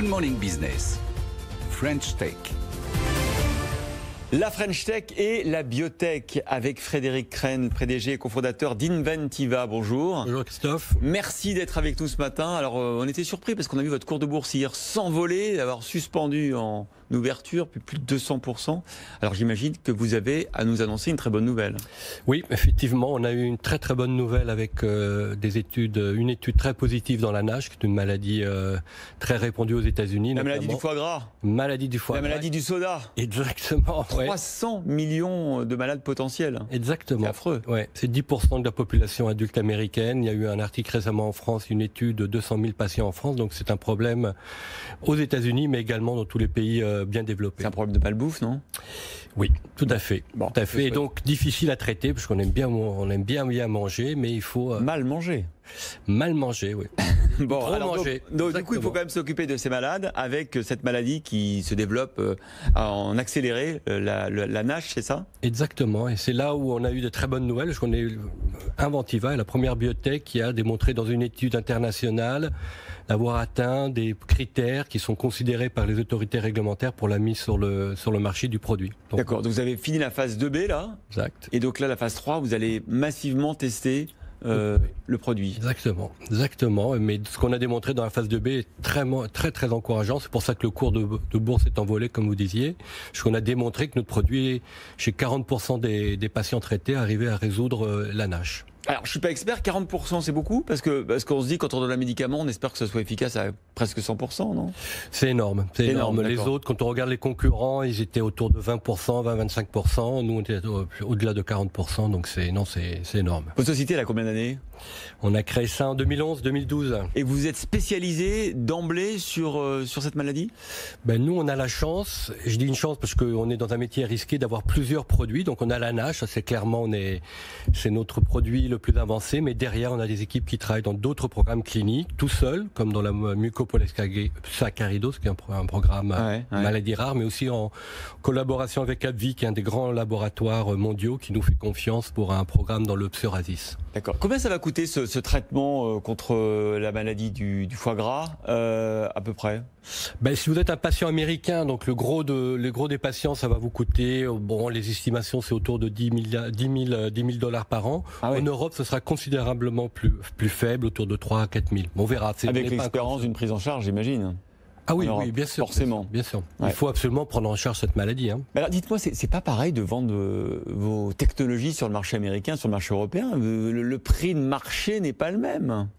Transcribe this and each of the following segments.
Good Morning Business. French Tech. La French Tech et la biotech avec Frédéric Crenn, PDG et cofondateur d'Inventiva. Bonjour. Bonjour Christophe. Merci d'être avec nous ce matin. Alors on était surpris parce qu'on a vu votre cours de bourse hier s'envoler, d'avoir suspendu en ouverture plus de 200%. Alors j'imagine que vous avez à nous annoncer une très bonne nouvelle. Oui, effectivement, on a eu une très très bonne nouvelle avec une étude très positive dans la NASH, qui est une maladie très répandue aux États-Unis. La maladie du foie gras. Maladie du foie gras. La maladie du soda. Exactement. 300 millions de malades potentiels. Exactement. C'est affreux. Ouais, c'est 10% de la population adulte américaine. Il y a eu un article récemment en France, une étude de 200 000 patients en France. Donc c'est un problème aux États-Unis, mais également dans tous les pays bien développés. C'est un problème de malbouffe, non? Oui, tout à fait. Bon, tout à fait. Et donc difficile à traiter parce qu'on aime bien manger, mais il faut mal manger. Mal manger, oui. Bon, trop alors, manger. Donc, du coup, il faut quand même s'occuper de ces malades avec cette maladie qui se développe en accéléré, la NASH, c'est ça? Exactement. Et c'est là où on a eu de très bonnes nouvelles, parce qu'on est Inventiva, la première biotech qui a démontré dans une étude internationale d'avoir atteint des critères qui sont considérés par les autorités réglementaires pour la mise sur le marché du produit. D'accord. Donc vous avez fini la phase 2B là. Exact. Et donc là, la phase 3, vous allez massivement tester le produit. Exactement. Mais ce qu'on a démontré dans la phase 2B est très encourageant. C'est pour ça que le cours de bourse est envolé, comme vous disiez. Parce qu'on a démontré que notre produit, chez 40% des patients traités, arrivait à résoudre la NASH. Alors, je suis pas expert, 40% c'est beaucoup parce qu'on se dit quand on donne un médicament, on espère que ce soit efficace à presque 100%, non? C'est énorme. Les autres, quand on regarde les concurrents, ils étaient autour de 20%, 20-25%. Nous, on était au-delà de 40%, donc c'est énorme. Votre société, elle a combien d'années? On a créé ça en 2011-2012. Et vous êtes spécialisé d'emblée sur cette maladie? Nous, on a la chance, je dis une chance parce qu'on est dans un métier risqué d'avoir plusieurs produits. Donc on a la NASH, c'est clairement, c'est notre produit le plus avancé, mais derrière, on a des équipes qui travaillent dans d'autres programmes cliniques, tout seul, comme dans la mucopolysaccharidose, qui est un programme maladie rare, mais aussi en collaboration avec AbbVie, qui est un des grands laboratoires mondiaux qui nous fait confiance pour un programme dans le psoriasis. D'accord. Combien ça va coûter ce traitement contre la maladie du foie gras, à peu près? Si vous êtes un patient américain, donc le gros des patients, ça va vous coûter, les estimations, c'est autour de 10 000 dollars par an. En Europe, ce sera considérablement plus faible, autour de 3 à 4 000. On verra. Avec l'expérience d'une prise en charge, j'imagine. Ah oui, bien sûr. Forcément. Bien sûr. Ouais. Il faut absolument prendre en charge cette maladie. Alors dites-moi, c'est pas pareil de vendre vos technologies sur le marché américain, sur le marché européen. Le prix de marché n'est pas le même.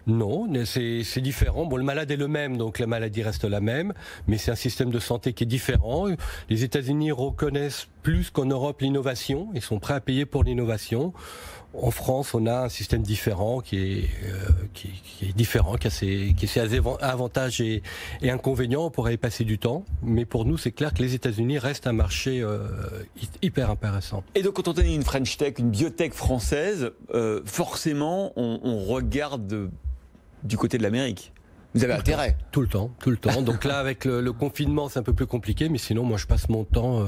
Non, c'est différent. Le malade est le même, donc la maladie reste la même, mais c'est un système de santé qui est différent. Les États-Unis reconnaissent plus qu'en Europe l'innovation. Ils sont prêts à payer pour l'innovation. En France, on a un système différent qui est différent, qui a ses avantages et inconvénients. On pourrait y passer du temps, mais pour nous, c'est clair que les États-Unis restent un marché hyper intéressant. Et donc, quand on a une French Tech, une biotech française, forcément, on regarde du côté de l'Amérique. Vous avez intérêt. Tout le temps. Donc là, avec le confinement, c'est un peu plus compliqué, mais sinon, moi, je passe mon temps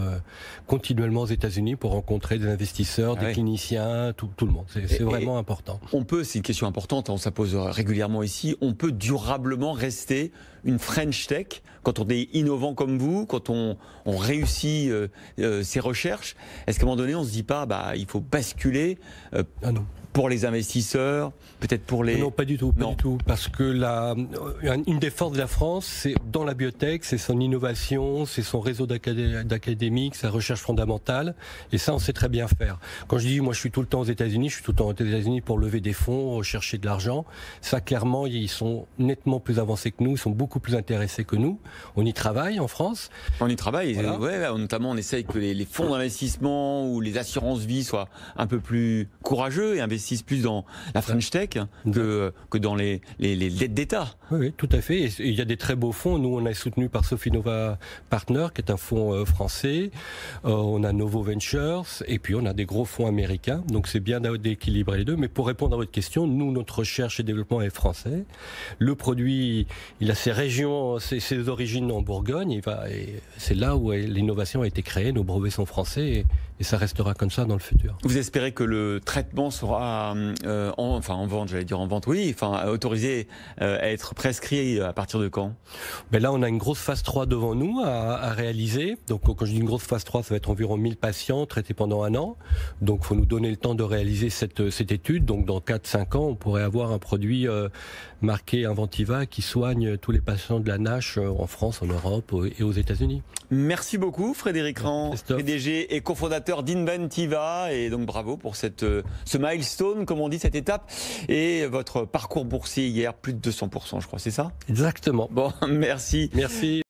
continuellement aux États-Unis pour rencontrer des investisseurs, des cliniciens, tout le monde. C'est vraiment important. On peut, c'est une question importante, on ça pose régulièrement ici, on peut durablement rester une French Tech quand on est innovant comme vous, quand on réussit ses recherches. Est-ce qu'à un moment donné, on se dit pas, il faut basculer non. Pour les investisseurs, peut-être pour les... Non, pas du tout, parce que une des forces de la France, c'est dans la biotech, c'est son innovation, c'est son réseau d'académiques, sa recherche fondamentale, et ça, on sait très bien faire. Quand je dis, moi, je suis tout le temps aux États-Unis, je suis tout le temps aux États-Unis pour lever des fonds, rechercher de l'argent. Ça, clairement, ils sont nettement plus avancés que nous, ils sont beaucoup plus intéressés que nous. On y travaille en France. On y travaille, voilà. Notamment, on essaye que les fonds d'investissement ou les assurances-vie soient un peu plus courageux et investissent plus dans la French Tech que dans les dettes d'État. Oui, tout à fait. Et il y a des très beaux fonds. Nous, on est soutenu par Sofinnova Partners, qui est un fonds français. On a Novo Ventures, et puis on a des gros fonds américains. Donc c'est bien d'équilibrer les deux. Mais pour répondre à votre question, nous, notre recherche et développement est français. Le produit, il a ses régions, ses origines en Bourgogne. Et c'est là où l'innovation a été créée. Nos brevets sont français. et ça restera comme ça dans le futur. Vous espérez que le traitement sera en vente, oui, autorisé à être prescrit à partir de quand? Ben là, on a une grosse phase 3 devant nous à réaliser. Donc, quand je dis une grosse phase 3, ça va être environ 1000 patients traités pendant 1 an. Donc, il faut nous donner le temps de réaliser cette étude. Donc, dans 4-5 ans, on pourrait avoir un produit marqué Inventiva qui soigne tous les patients de la NASH en France, en Europe et aux États-Unis. Merci beaucoup, Frédéric Rand, Christophe. PDG et cofondateur d'Inventiva. Et donc, bravo pour ce milestone, comme on dit, cette étape. Et votre parcours boursier hier, plus de 200%, je crois, c'est ça? Exactement. Bon, merci. Merci.